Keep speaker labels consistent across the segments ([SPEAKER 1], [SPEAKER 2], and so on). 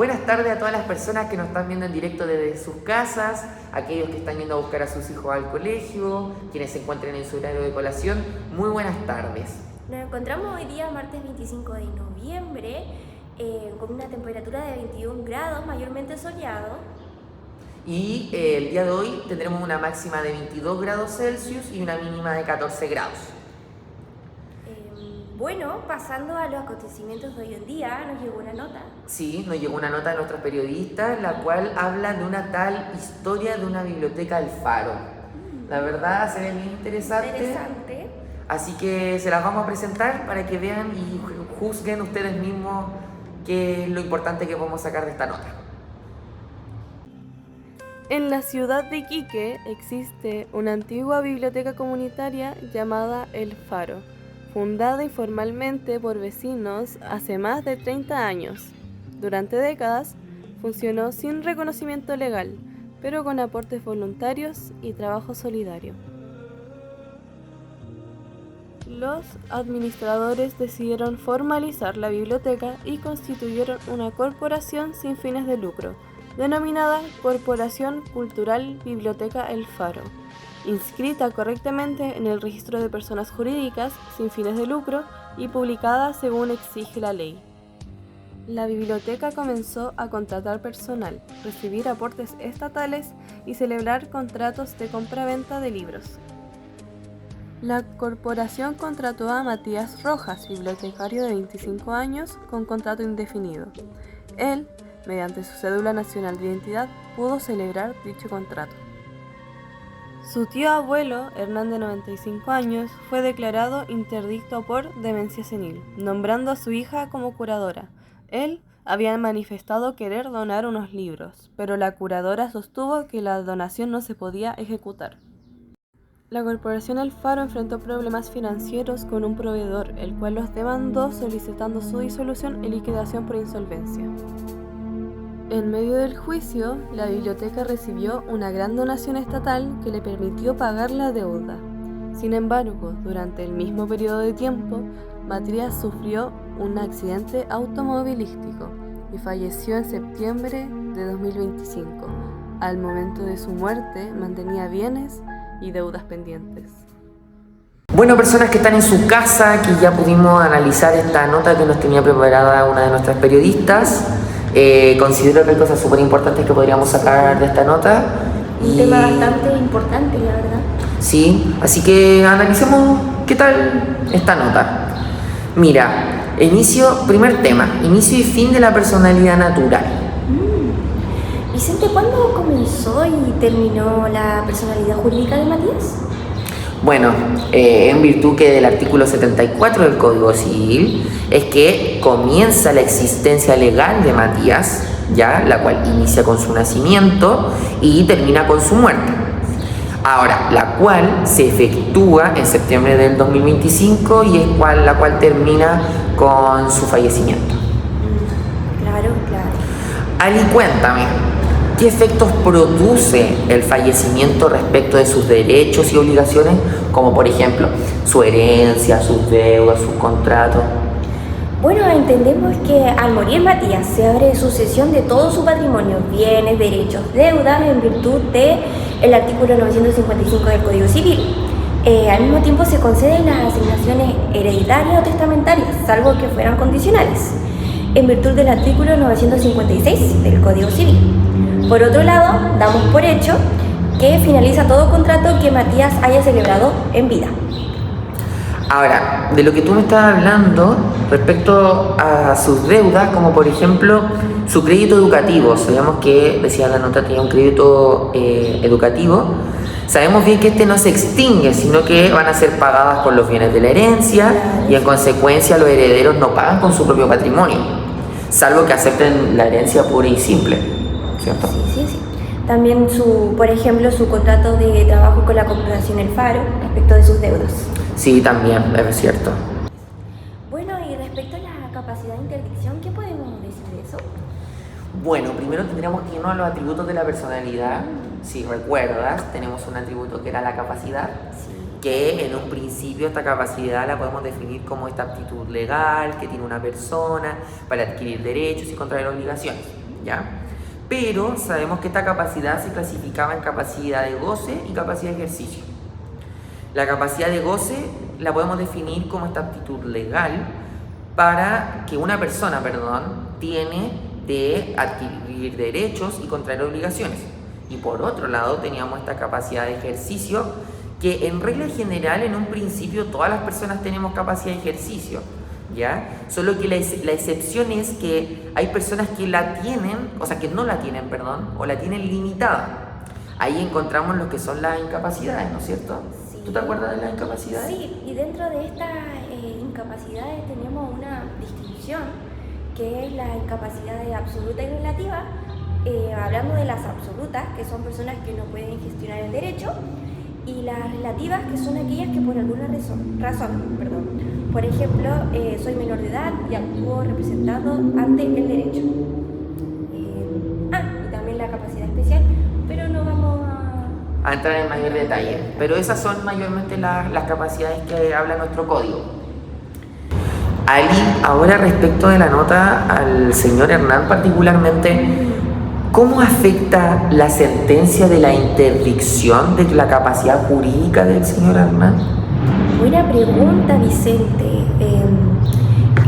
[SPEAKER 1] Buenas tardes a todas las personas que nos están viendo en directo desde sus casas, aquellos que están yendo a buscar a sus hijos al colegio, quienes se encuentren en su horario de colación. Muy buenas tardes.
[SPEAKER 2] Nos encontramos hoy día, martes 25 de noviembre, con una temperatura de 21 grados, mayormente soleado.
[SPEAKER 1] Y el día de hoy tendremos una máxima de 22 grados Celsius y una mínima de 14 grados.
[SPEAKER 2] Bueno, pasando a los acontecimientos de hoy en día, nos llegó una nota.
[SPEAKER 1] Sí, nos llegó una nota de nuestros periodistas, la cual habla de una tal historia de una biblioteca del Faro. La verdad se ve bien interesante. Así que se las vamos a presentar para que vean y juzguen ustedes mismos qué es lo importante que podemos sacar de esta nota.
[SPEAKER 3] En la ciudad de Iquique existe una antigua biblioteca comunitaria llamada El Faro, fundada informalmente por vecinos hace más de 30 años. Durante décadas funcionó sin reconocimiento legal, pero con aportes voluntarios y trabajo solidario. Los administradores decidieron formalizar la biblioteca y constituyeron una corporación sin fines de lucro, denominada Corporación Cultural Biblioteca El Faro, inscrita correctamente en el registro de personas jurídicas sin fines de lucro y publicada según exige la ley. La biblioteca comenzó a contratar personal, recibir aportes estatales y celebrar contratos de compraventa de libros. La corporación contrató a Matías Rojas, bibliotecario de 25 años, con contrato indefinido. Él, mediante su cédula nacional de identidad, pudo celebrar dicho contrato. Su tío abuelo, Hernán de 95 años, fue declarado interdicto por demencia senil, nombrando a su hija como curadora. Él había manifestado querer donar unos libros, pero la curadora sostuvo que la donación no se podía ejecutar. La corporación El Faro enfrentó problemas financieros con un proveedor, el cual los demandó solicitando su disolución y liquidación por insolvencia. En medio del juicio, la biblioteca recibió una gran donación estatal que le permitió pagar la deuda. Sin embargo, durante el mismo periodo de tiempo, Matías sufrió un accidente automovilístico y falleció en septiembre de 2025. Al momento de su muerte, mantenía bienes y deudas pendientes.
[SPEAKER 1] Bueno, personas que están en su casa, que ya pudimos analizar esta nota que nos tenía preparada una de nuestras periodistas. Considero que hay cosas súper importantes que podríamos sacar de esta nota.
[SPEAKER 2] Un tema bastante importante, la verdad.
[SPEAKER 1] Sí, así que analicemos qué tal esta nota. Mira, primer tema, inicio y fin de la personalidad natural.
[SPEAKER 2] Vicente, ¿cuándo comenzó y terminó la personalidad jurídica de Matías?
[SPEAKER 1] Bueno, en virtud que del artículo 74 del Código Civil es que comienza la existencia legal de Matías, ya, la cual inicia con su nacimiento y termina con su muerte. Ahora, la cual se efectúa en septiembre del 2025 y es la cual termina con su fallecimiento.
[SPEAKER 2] Claro.
[SPEAKER 1] Ali, cuéntame, ¿qué efectos produce el fallecimiento respecto de sus derechos y obligaciones, como por ejemplo su herencia, sus deudas, sus contratos?
[SPEAKER 2] Bueno, entendemos que al morir Matías se abre sucesión de todo su patrimonio, bienes, derechos, deudas, en virtud del artículo 955 del Código Civil. Al mismo tiempo se conceden las asignaciones hereditarias o testamentarias, salvo que fueran condicionales, en virtud del artículo 956 del Código Civil. Por otro lado, damos por hecho que finaliza todo contrato que Matías haya celebrado en vida.
[SPEAKER 1] Ahora, de lo que tú me estás hablando respecto a sus deudas, como por ejemplo su crédito educativo, sabemos que, decía la nota, tenía un crédito educativo, sabemos bien que este no se extingue, sino que van a ser pagadas con los bienes de la herencia y en consecuencia los herederos no pagan con su propio patrimonio, salvo que acepten la herencia pura y simple, ¿cierto?
[SPEAKER 2] Sí. También, por ejemplo, su contrato de trabajo con la Corporación El Faro respecto de sus deudas.
[SPEAKER 1] Sí, también, es cierto.
[SPEAKER 2] Bueno, y respecto a la capacidad de interdicción, ¿qué podemos decir de eso?
[SPEAKER 1] Bueno, primero tendríamos que irnos a los atributos de la personalidad. Si recuerdas, tenemos un atributo que era la capacidad, que en un principio esta capacidad la podemos definir como esta aptitud legal que tiene una persona para adquirir derechos y contraer obligaciones. ¿ya? Pero sabemos que esta capacidad se clasificaba en capacidad de goce y capacidad de ejercicio. La capacidad de goce la podemos definir como esta aptitud legal para que una persona, tiene de adquirir derechos y contraer obligaciones. Y por otro lado teníamos esta capacidad de ejercicio que en regla general en un principio todas las personas tenemos capacidad de ejercicio, ¿ya? Solo que la excepción es que hay personas que la tienen, o sea que no la tienen, o la tienen limitada. Ahí encontramos lo que son las incapacidades, ¿no es cierto?
[SPEAKER 2] Sí.
[SPEAKER 1] ¿Tú te acuerdas de las incapacidades?
[SPEAKER 2] Sí, y dentro de estas incapacidades tenemos una distinción que es la incapacidad de absoluta y relativa, hablando de las absolutas, que son personas que no pueden gestionar el derecho, y las relativas, que son aquellas que por alguna razón, por ejemplo, soy menor de edad y actúo representado ante el derecho. Y también la capacidad especial, pero no vamos
[SPEAKER 1] a entrar en mayor detalle, pero esas son mayormente las capacidades que habla nuestro código. Ali, ahora respecto de la nota al señor Hernán particularmente, ¿cómo afecta la sentencia de la interdicción de la capacidad jurídica del señor Hernán?
[SPEAKER 2] Buena pregunta, Vicente.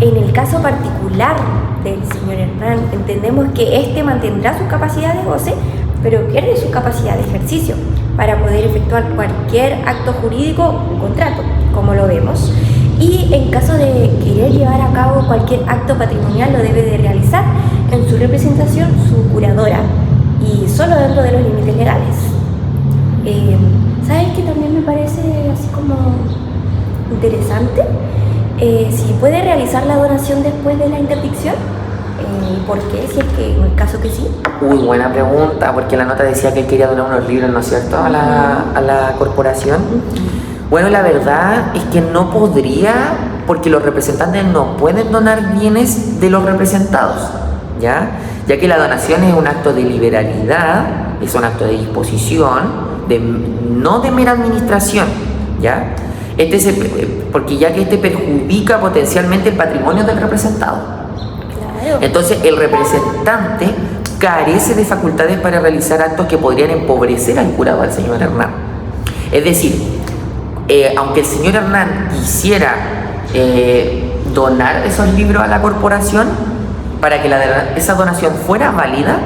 [SPEAKER 2] En el caso particular del señor Hernán, entendemos que éste mantendrá su capacidad de goce, pero pierde su capacidad de ejercicio para poder efectuar cualquier acto jurídico o contrato, como lo vemos. Y en caso de querer llevar a cabo cualquier acto patrimonial, lo debe de realizar en su representación su curadora y solo dentro de los límites legales. ¿Sabes qué también me parece así como interesante? Si puede realizar la donación después de la interdicción. ¿Por qué? Si es que en el caso que sí.
[SPEAKER 1] Uy, buena pregunta, porque la nota decía que él quería donar unos libros, ¿no es cierto?, a la corporación. Bueno, la verdad es que no podría, porque los representantes no pueden donar bienes de los representados, ya que la donación es un acto de liberalidad, es un acto de disposición, no de mera administración, ¿ya? Porque ya que perjudica potencialmente el patrimonio del representado. Entonces el representante carece de facultades para realizar actos que podrían empobrecer al jurado, al señor Hernán. Es decir, aunque el señor Hernán quisiera donar esos libros a la corporación, para que esa donación fuera válida,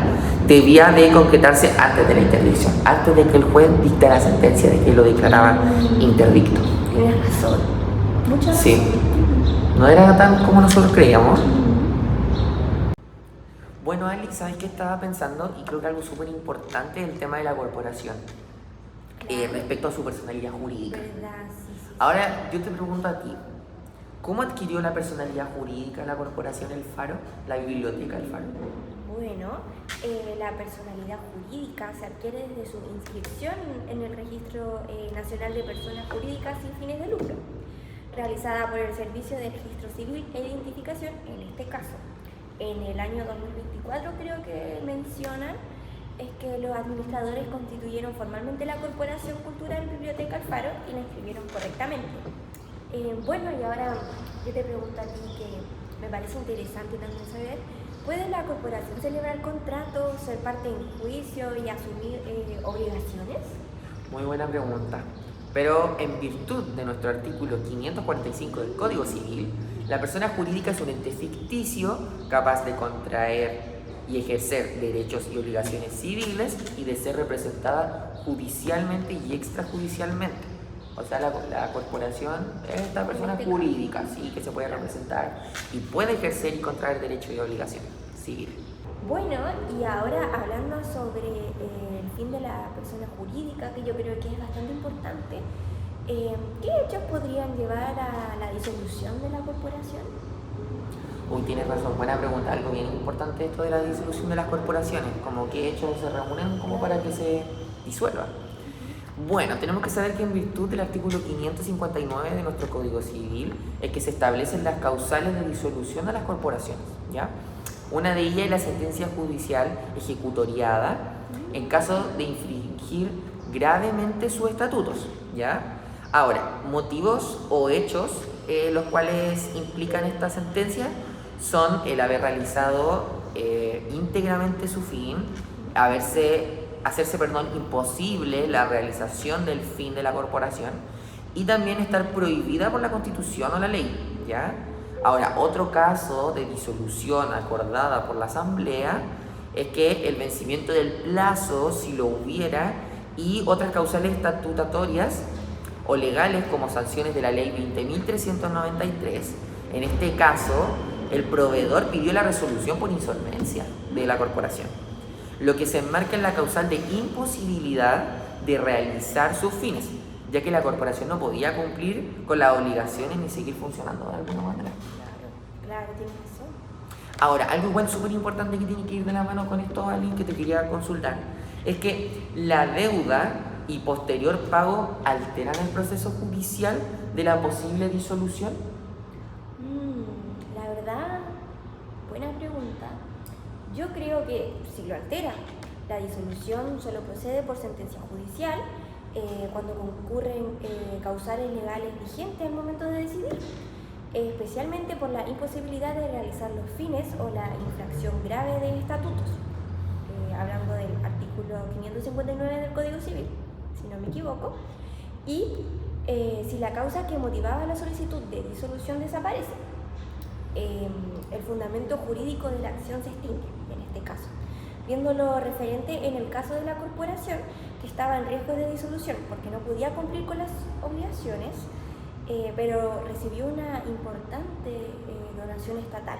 [SPEAKER 1] debía de concretarse antes de la interdicción, antes de que el juez dictara sentencia de que lo declaraba interdicto.
[SPEAKER 2] Tienes razón. Muchas razón.
[SPEAKER 1] Sí. No era tan como nosotros creíamos. Bueno, Ali, ¿sabes qué estaba pensando? Y creo que algo súper importante es el tema de la corporación, respecto a su personalidad jurídica.
[SPEAKER 2] ¿Verdad? Sí.
[SPEAKER 1] Ahora, yo te pregunto a ti, ¿cómo adquirió la personalidad jurídica la corporación El Faro, la biblioteca El Faro?
[SPEAKER 2] Bueno, la personalidad jurídica se adquiere desde su inscripción en el Registro Nacional de Personas Jurídicas sin fines de lucro, realizada por el Servicio de Registro Civil e Identificación, en este caso. En el año 2024 creo que mencionan es que los administradores constituyeron formalmente la Corporación Cultural Biblioteca El Faro y la inscribieron correctamente. Bueno, y ahora yo te pregunto a ti, que me parece interesante también saber, ¿puede la corporación celebrar contratos, ser parte en juicio y asumir obligaciones?
[SPEAKER 1] Muy buena pregunta. Pero en virtud de nuestro artículo 545 del Código Civil, la persona jurídica es un ente ficticio capaz de contraer y ejercer derechos y obligaciones civiles y de ser representada judicialmente y extrajudicialmente. O sea, la corporación es esta persona jurídica, sí, que se puede representar y puede ejercer y contraer derechos y obligaciones civiles.
[SPEAKER 2] Bueno, y ahora hablando sobre el fin de la persona jurídica, que yo creo que es bastante importante, ¿qué hechos podrían llevar a la disolución de la corporación?
[SPEAKER 1] Uy, tienes razón, buena pregunta, algo bien importante esto de la disolución de las corporaciones, como qué hechos se reúnen como para que se disuelva. Bueno, tenemos que saber que en virtud del artículo 559 de nuestro Código Civil es que se establecen las causales de disolución de las corporaciones, ¿ya? Una de ellas es la sentencia judicial ejecutoriada en caso de infringir gravemente sus estatutos, ¿ya? Ahora, motivos o hechos los cuales implican esta sentencia son el haber realizado íntegramente su fin, hacerse imposible la realización del fin de la corporación y también estar prohibida por la Constitución o la ley, ¿ya? Ahora, otro caso de disolución acordada por la Asamblea es que el vencimiento del plazo, si lo hubiera, y otras causales estatutatorias o legales como sanciones de la ley 20.393. En este caso, el proveedor pidió la resolución por insolvencia de la corporación, lo que se enmarca en la causal de imposibilidad de realizar sus fines, ya que la corporación no podía cumplir con las obligaciones ni seguir funcionando de alguna manera.
[SPEAKER 2] Claro, tienes razón.
[SPEAKER 1] Ahora, algo igual súper importante que tiene que ir de la mano con esto, Ali, que te quería consultar, es que la deuda y posterior pago alteran el proceso judicial de la posible disolución.
[SPEAKER 2] La verdad, buena pregunta. Yo creo que sí lo altera. La disolución solo procede por sentencia judicial cuando concurren causales legales vigentes al momento de decidir, especialmente por la imposibilidad de realizar los fines o la infracción grave de estatutos, hablando del artículo 559 del Código Civil, si no me equivoco, y si la causa que motivaba la solicitud de disolución desaparece, el fundamento jurídico de la acción se extingue, en este caso, viéndolo referente en el caso de la corporación que estaba en riesgo de disolución porque no podía cumplir con las obligaciones, pero recibió una importante donación estatal,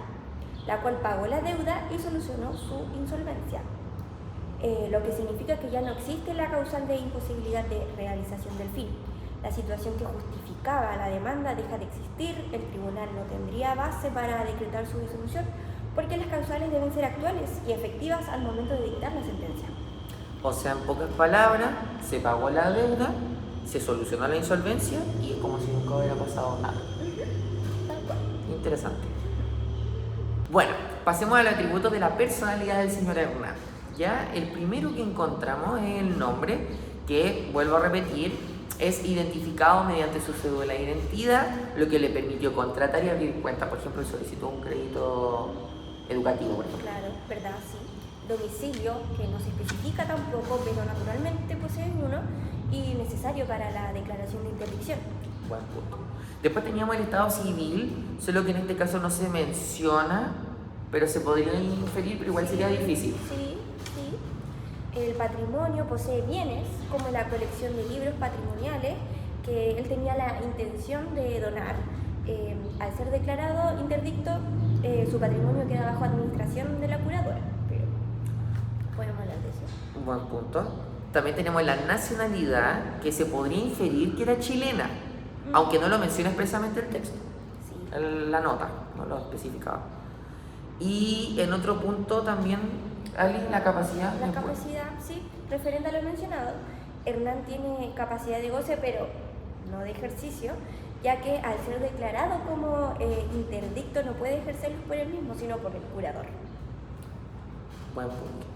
[SPEAKER 2] la cual pagó la deuda y solucionó su insolvencia, lo que significa que ya no existe la causal de imposibilidad de realización del fin. La situación que justificaba la demanda deja de existir, el tribunal no tendría base para decretar su disolución porque las causales deben ser actuales y efectivas al momento de dictar la sentencia.
[SPEAKER 1] O sea, en pocas palabras, se pagó la deuda, se solucionó la insolvencia y es como si nunca hubiera pasado nada.
[SPEAKER 2] Tal cual.
[SPEAKER 1] Interesante. Bueno, pasemos al atributo de la personalidad del señor Hernán. Ya, el primero que encontramos es el nombre, que, vuelvo a repetir, es identificado mediante su cédula de identidad, lo que le permitió contratar y abrir cuenta. Por ejemplo, solicitó un crédito educativo, por ejemplo.
[SPEAKER 2] Claro, verdad, sí. Domicilio, que no se especifica tampoco, pero naturalmente posee uno y necesario para la declaración de interdicción.
[SPEAKER 1] Buen punto. Después teníamos el estado civil, solo que en este caso no se menciona, pero se podría inferir, pero igual sería difícil.
[SPEAKER 2] Sí. El patrimonio posee bienes, como la colección de libros patrimoniales, que él tenía la intención de donar. Al ser declarado interdicto, su patrimonio queda bajo administración de la curadora. Pero podemos hablar de eso.
[SPEAKER 1] Un buen punto. También tenemos la nacionalidad, que se podría inferir que era chilena, aunque no lo menciona expresamente el texto.
[SPEAKER 2] Sí.
[SPEAKER 1] La nota, no lo especificaba. Y en otro punto también, Ali, la capacidad.
[SPEAKER 2] La capacidad, sí, referente a lo mencionado, Hernán tiene capacidad de goce, pero no de ejercicio, ya que al ser declarado como interdicto no puede ejercerlos por él mismo, sino por el curador.
[SPEAKER 1] Buen punto.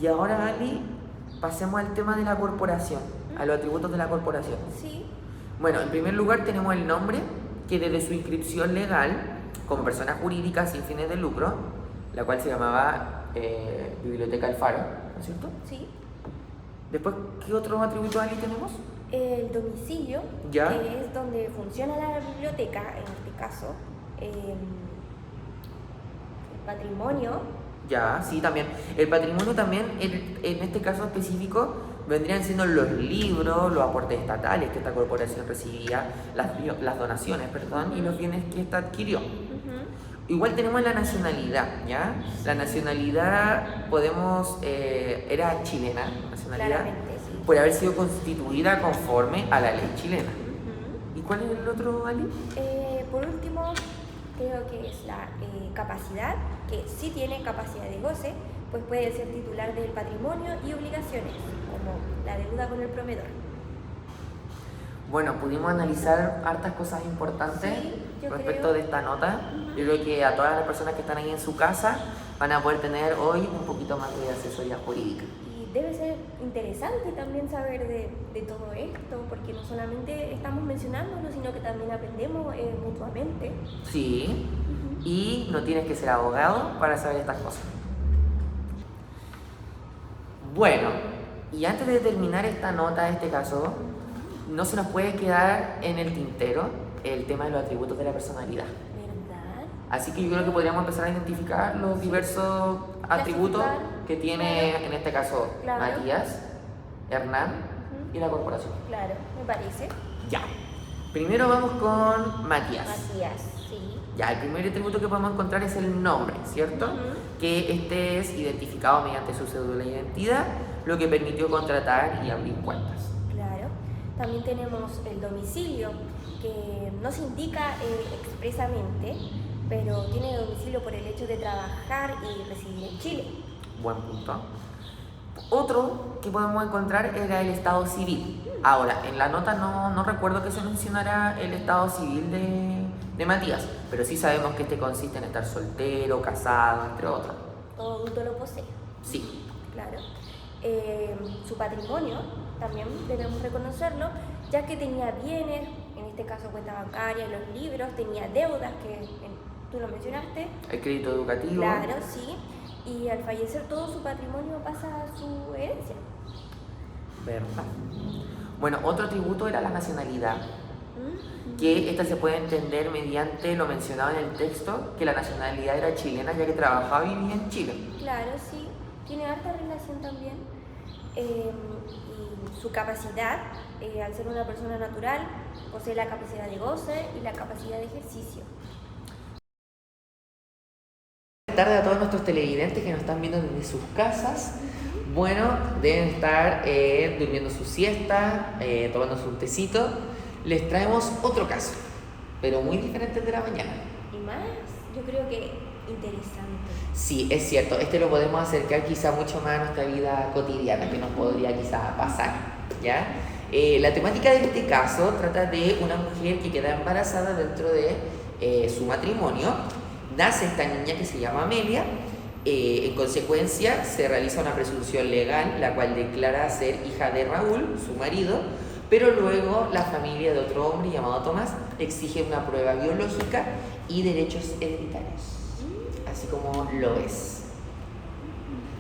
[SPEAKER 1] Y ahora, Ali, pasemos al tema de la corporación, a los atributos de la corporación.
[SPEAKER 2] Sí.
[SPEAKER 1] Bueno, en primer lugar tenemos el nombre, que desde su inscripción legal, como persona jurídica sin fines de lucro, la cual se llamaba Biblioteca El Faro, ¿no es cierto?
[SPEAKER 2] Sí.
[SPEAKER 1] Después, ¿qué otros atributos, Ali, tenemos?
[SPEAKER 2] El domicilio,
[SPEAKER 1] ¿Ya?
[SPEAKER 2] que es donde funciona la biblioteca, en este caso. El patrimonio.
[SPEAKER 1] Ya, sí, también. El patrimonio también, en este caso específico, vendrían siendo los libros, los aportes estatales que esta corporación recibía, las donaciones, perdón, y los bienes que esta adquirió. Igual tenemos la nacionalidad, ¿ya? La nacionalidad, era chilena, nacionalidad,
[SPEAKER 2] Claramente, sí.
[SPEAKER 1] por haber sido constituida conforme a la ley chilena. ¿Y cuál es el otro, Ali?
[SPEAKER 2] Por último, creo que es la capacidad, que sí tiene capacidad de goce, pues puede ser titular del patrimonio y obligaciones, como la deuda con el proveedor.
[SPEAKER 1] Bueno, pudimos analizar hartas cosas importantes respecto de esta nota. Yo creo que a todas las personas que están ahí en su casa van a poder tener hoy un poquito más de asesoría jurídica.
[SPEAKER 2] Y debe ser interesante también saber de todo esto, porque no solamente estamos mencionándolo, sino que también aprendemos mutuamente.
[SPEAKER 1] Sí. Y no tienes que ser abogado para saber estas cosas. Bueno, y antes de terminar esta nota, este caso, no se nos puede quedar en el tintero el tema de los atributos de la personalidad.
[SPEAKER 2] ¿Verdad?
[SPEAKER 1] Así que yo creo que podríamos empezar a identificar los diversos atributos que tiene, en este caso,
[SPEAKER 2] Claro.
[SPEAKER 1] Matías, Hernán y la corporación.
[SPEAKER 2] Claro, me parece.
[SPEAKER 1] Ya. Primero vamos con Matías.
[SPEAKER 2] Matías, sí.
[SPEAKER 1] Ya, el primer atributo que podemos encontrar es el nombre, ¿cierto? Que este es identificado mediante su cédula de identidad, lo que permitió contratar y abrir cuentas.
[SPEAKER 2] Claro. También tenemos el domicilio, que no se indica expresamente, pero tiene domicilio por el hecho de trabajar y residir en Chile.
[SPEAKER 1] Buen punto. Otro que podemos encontrar era el estado civil. Ahora, en la nota no recuerdo que se mencionara el estado civil de Matías, pero sí sabemos que este consiste en estar soltero, casado, entre otros.
[SPEAKER 2] Todo adulto lo posee.
[SPEAKER 1] Sí.
[SPEAKER 2] Claro. Su patrimonio también debemos reconocerlo, ya que tenía bienes, en este caso cuenta bancaria, los libros, tenía deudas, que tú lo mencionaste.
[SPEAKER 1] El crédito educativo.
[SPEAKER 2] Claro, sí. Y al fallecer todo su patrimonio pasa a su herencia.
[SPEAKER 1] ¿Verdad? Bueno, otro atributo era la nacionalidad, que esta se puede entender mediante lo mencionado en el texto, que la nacionalidad era chilena ya que trabajaba y vivía en Chile.
[SPEAKER 2] Claro, sí. Tiene harta relación también. Y su capacidad, al ser una persona natural, posee la capacidad de goce y la capacidad de ejercicio.
[SPEAKER 1] Buenas tardes a todos nuestros televidentes que nos están viendo desde sus casas. Bueno, deben estar durmiendo su siesta, tomando su tecito. Les traemos otro caso, pero muy diferente de la mañana.
[SPEAKER 2] Y más, yo creo que interesante.
[SPEAKER 1] Sí, es cierto, este lo podemos acercar quizá mucho más a nuestra vida cotidiana que nos podría quizá pasar, ¿ya? La temática de este caso trata de una mujer que queda embarazada dentro de su matrimonio. Nace esta niña que se llama Amelia. En consecuencia, se realiza una presunción legal, la cual declara ser hija de Raúl, su marido, pero luego la familia de otro hombre llamado Tomás exige una prueba biológica y derechos hereditarios, así como lo es.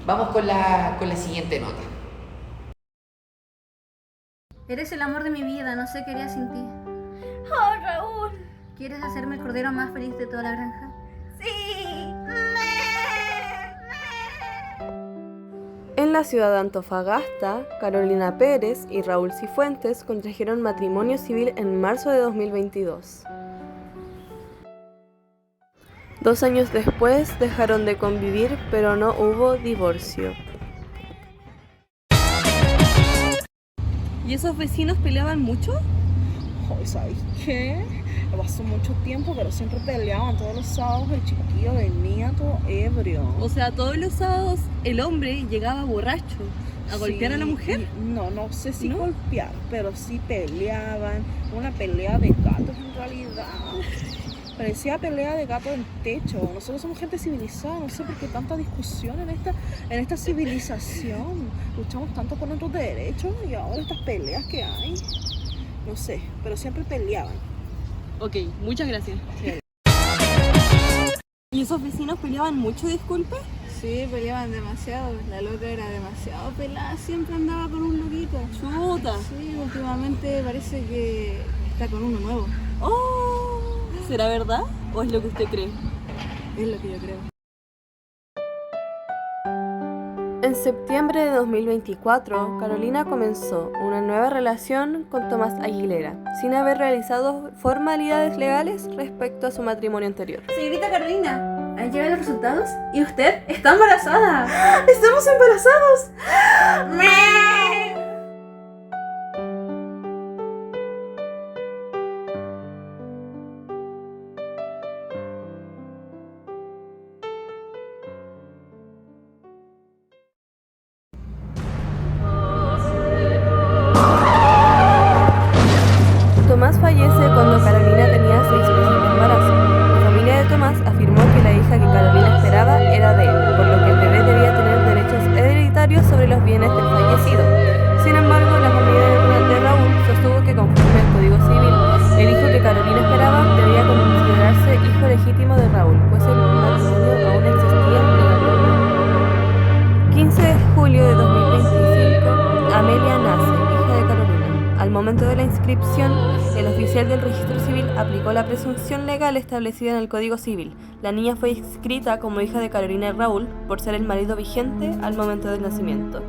[SPEAKER 1] Vamos con la siguiente nota.
[SPEAKER 4] Eres el amor de mi vida, no sé qué haría sin ti.
[SPEAKER 2] ¡Oh, Raúl!
[SPEAKER 4] ¿Quieres hacerme el cordero más feliz de toda la granja?
[SPEAKER 2] ¡Sí!
[SPEAKER 3] En la ciudad de Antofagasta, Carolina Pérez y Raúl Cifuentes contrajeron matrimonio civil en marzo de 2022. 2 años después dejaron de convivir, pero no hubo divorcio. ¿Y esos vecinos peleaban mucho?
[SPEAKER 5] Joder, ¿sabes qué? Pasó mucho tiempo, pero siempre peleaban. Todos los sábados el chiquillo venía todo ebrio.
[SPEAKER 3] O sea, todos los sábados el hombre llegaba borracho a golpear a la mujer.
[SPEAKER 5] No sé si
[SPEAKER 3] ¿No?
[SPEAKER 5] golpear, pero sí peleaban. Una pelea de gatos en realidad. Parecía pelea de gatos en techo. Nosotros somos gente civilizada, no sé por qué tanta discusión en esta civilización. Luchamos tanto por nuestros derechos y ahora estas peleas que hay. No sé, pero siempre peleaban.
[SPEAKER 3] Ok, muchas gracias. ¿Y esos vecinos peleaban mucho, disculpe?
[SPEAKER 4] Sí, peleaban demasiado. La loca era demasiado pelada, siempre andaba con un loquito.
[SPEAKER 3] Chuta.
[SPEAKER 4] Sí, últimamente parece que está con uno nuevo.
[SPEAKER 3] Oh, ¿será verdad o es lo que usted cree?
[SPEAKER 4] Es lo que yo creo.
[SPEAKER 3] En septiembre de 2024, Carolina comenzó una nueva relación con Tomás Aguilera, sin haber realizado formalidades legales respecto a su matrimonio anterior.
[SPEAKER 4] Señorita Carolina, ¿han llegado los resultados? ¿Y usted está embarazada? ¡Estamos embarazados!
[SPEAKER 3] Tomás fallece cuando Carolina tenía 6 meses de embarazo. La familia de Tomás afirmó que la hija que Carolina esperaba era de él, por lo que el bebé debía tener derechos hereditarios sobre los bienes del fallecido. julio de 2025, Amelia nace, hija de Carolina. Al momento de la inscripción, el oficial del registro civil aplicó la presunción legal establecida en el Código Civil. La niña fue inscrita como hija de Carolina y Raúl por ser el marido vigente al momento del nacimiento.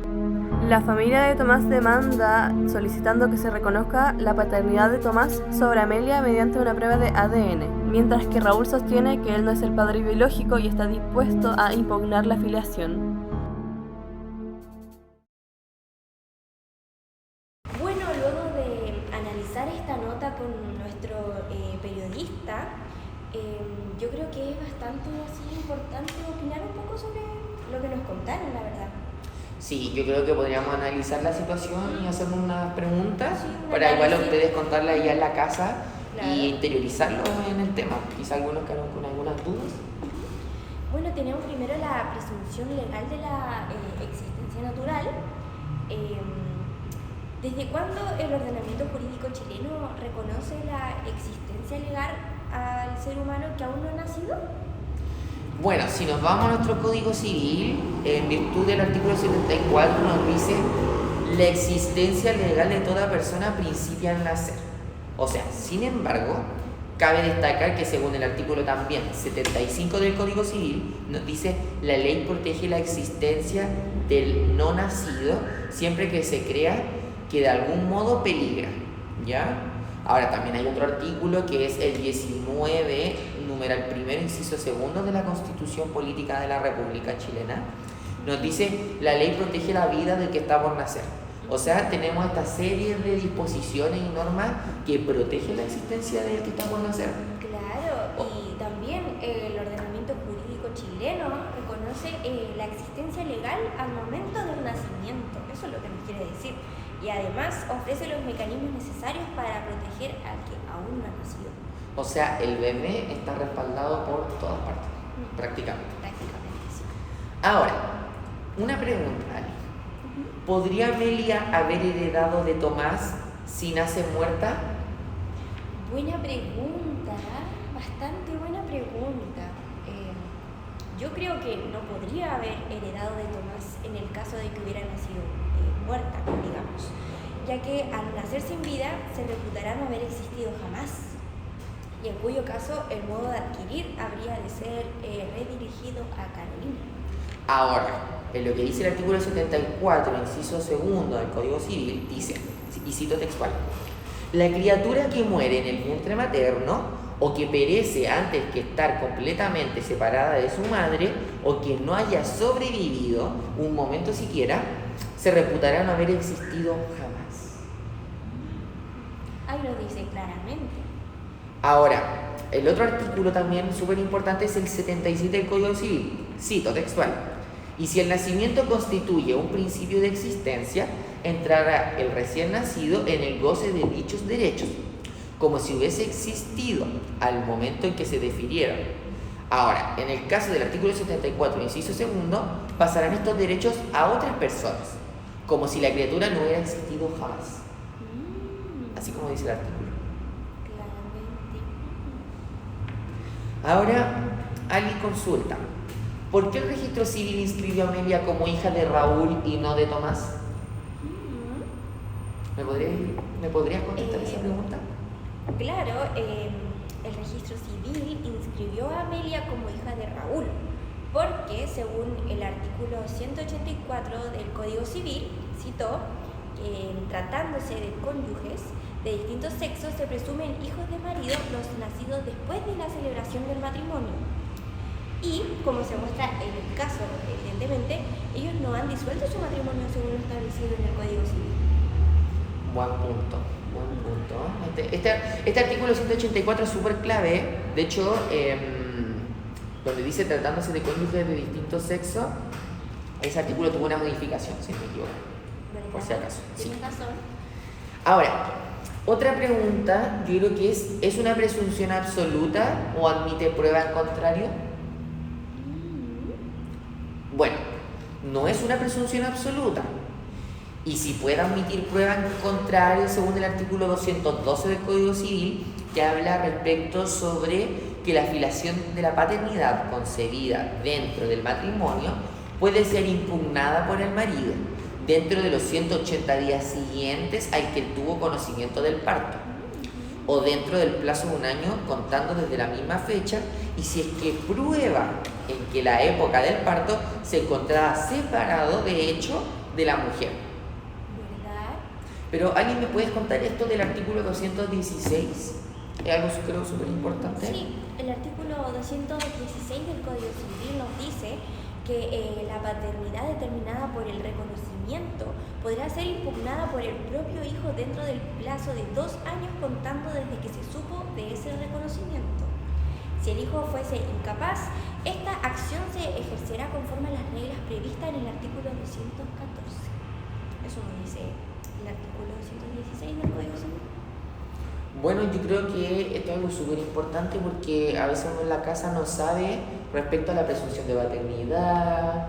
[SPEAKER 3] La familia de Tomás demanda solicitando que se reconozca la paternidad de Tomás sobre Amelia mediante una prueba de ADN, mientras que Raúl sostiene que él no es el padre biológico y está dispuesto a impugnar la filiación.
[SPEAKER 2] Bueno, luego de analizar esta nota con nuestro periodista, yo creo que es bastante así importante opinar un poco sobre lo que nos contaron, la verdad.
[SPEAKER 1] Sí, yo creo que podríamos analizar la situación y hacernos unas preguntas
[SPEAKER 2] Sí, un
[SPEAKER 1] para igual a
[SPEAKER 2] análisis.
[SPEAKER 1] ustedes contarla allá en la casa
[SPEAKER 2] Claro.
[SPEAKER 1] y interiorizarlo en el tema. Quizá algunos quedaron con algunas dudas.
[SPEAKER 2] Bueno, tenemos primero la presunción legal de la existencia natural. ¿Desde cuándo el ordenamiento jurídico chileno reconoce la existencia legal al ser humano que aún no ha nacido?
[SPEAKER 1] Bueno, si nos vamos a nuestro Código Civil, en virtud del artículo 74 nos dice la existencia legal de toda persona principia al nacer. O sea, sin embargo, cabe destacar que según el artículo también 75 del Código Civil, nos dice la ley protege la existencia del no nacido siempre que se crea que de algún modo peligra, ¿ya? Ahora también hay otro artículo que es el 19, numeral primero, inciso segundo de la Constitución Política de la República Chilena. Nos dice la ley protege la vida del que está por nacer. O sea, tenemos esta serie de disposiciones y normas que protegen la existencia del que está por nacer.
[SPEAKER 2] Claro, y también el ordenamiento jurídico chileno reconoce la existencia legal al momento del nacimiento. Eso es lo que nos quiere decir. Y además ofrece los mecanismos necesarios para proteger al que aún no ha nacido.
[SPEAKER 1] O sea, el bebé está respaldado por todas partes, prácticamente.
[SPEAKER 2] Prácticamente sí.
[SPEAKER 1] Ahora, una pregunta, Ali. ¿Podría Amelia haber heredado de Tomás si nace muerta?
[SPEAKER 2] Buena pregunta, bastante buena pregunta. Yo creo que no podría haber heredado de Tomás en el caso de que hubiera nacido muerta, digamos, ya que al nacer sin vida se reputará no haber existido jamás, y en cuyo caso el modo de adquirir habría de ser redirigido a Carolina.
[SPEAKER 1] Ahora, en lo que dice el artículo 74, inciso segundo del Código Civil, dice, y cito textual, la criatura que muere en el vientre materno o que perece antes que estar completamente separada de su madre o que no haya sobrevivido un momento siquiera, se reputará no haber existido jamás.
[SPEAKER 2] Ahí lo dice claramente.
[SPEAKER 1] Ahora, el otro artículo también súper importante es el 77 del Código Civil, cito textual, y si el nacimiento constituye un principio de existencia, entrará el recién nacido en el goce de dichos derechos, como si hubiese existido al momento en que se defirieron. Ahora, en el caso del artículo 74, inciso segundo, pasarán estos derechos a otras personas, como si la criatura no hubiera existido jamás. Así como dice el artículo.
[SPEAKER 2] Claramente.
[SPEAKER 1] Ahora, Ali consulta. ¿Por qué el registro civil inscribió a Amelia como hija de Raúl y no de Tomás? ¿Me podrías contestar esa pregunta?
[SPEAKER 2] Claro, el registro civil inscribió a Amelia como hija de Raúl, porque según el artículo 184 del Código Civil, citó que tratándose de cónyuges de distintos sexos se presumen hijos de marido los nacidos después de la celebración del matrimonio. Y, como se muestra en el caso, evidentemente, ellos no han disuelto su matrimonio según lo establecido en el Código Civil.
[SPEAKER 1] Buen punto, buen punto. Este artículo 184 es súper clave. De hecho, donde dice tratándose de cónyuges de distintos sexos, ese artículo tuvo una modificación, si no me equivoco. Por si acaso. Sí.
[SPEAKER 2] Tienes razón.
[SPEAKER 1] Ahora, otra pregunta, yo creo que ¿es una presunción absoluta o admite prueba en contrario? Bueno, no es una presunción absoluta. Y si puede admitir prueba en contrario según el artículo 212 del Código Civil, que habla respecto sobre que la filiación de la paternidad concebida dentro del matrimonio puede ser impugnada por el marido dentro de los 180 días siguientes al que tuvo conocimiento del parto, o dentro del plazo de un año contando desde la misma fecha, y si es que prueba en que la época del parto se encontraba separado de hecho de la mujer.
[SPEAKER 2] ¿Verdad?
[SPEAKER 1] Pero ¿alguien me puedes contar esto del artículo 216? Es algo creo súper importante.
[SPEAKER 2] Sí, el artículo 216 del Código Civil nos dice que la paternidad determinada por el reconocimiento podrá ser impugnada por el propio hijo dentro del plazo de 2 años contando desde que se supo de ese reconocimiento. Si el hijo fuese incapaz, esta acción se ejercerá conforme a las reglas previstas en el artículo 214. Eso nos dice el artículo 216 del Código Civil.
[SPEAKER 1] Bueno, yo creo que esto es algo súper importante porque a veces uno en la casa no sabe respecto a la presunción de paternidad.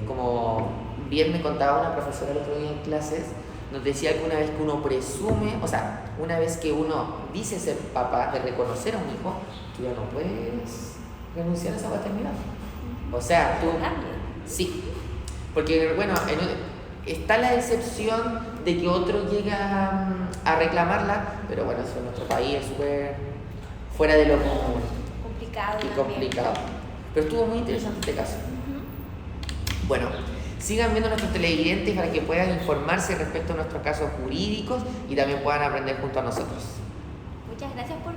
[SPEAKER 1] Como bien me contaba una profesora el otro día en clases, nos decía que una vez que uno presume, o sea, una vez que uno dice ser papá, de reconocer a un hijo, tú ya no puedes renunciar a esa paternidad. O sea, tú... Sí, porque bueno, está la excepción de que otro llega a reclamarla, pero bueno, eso en nuestro país es súper fuera de lo común
[SPEAKER 2] Complicado.
[SPEAKER 1] y
[SPEAKER 2] también.
[SPEAKER 1] complicado. Pero estuvo muy interesante este caso. Bueno, sigan viendo nuestros televidentes para que puedan informarse respecto a nuestros casos jurídicos y también puedan aprender junto a nosotros.
[SPEAKER 2] Muchas gracias por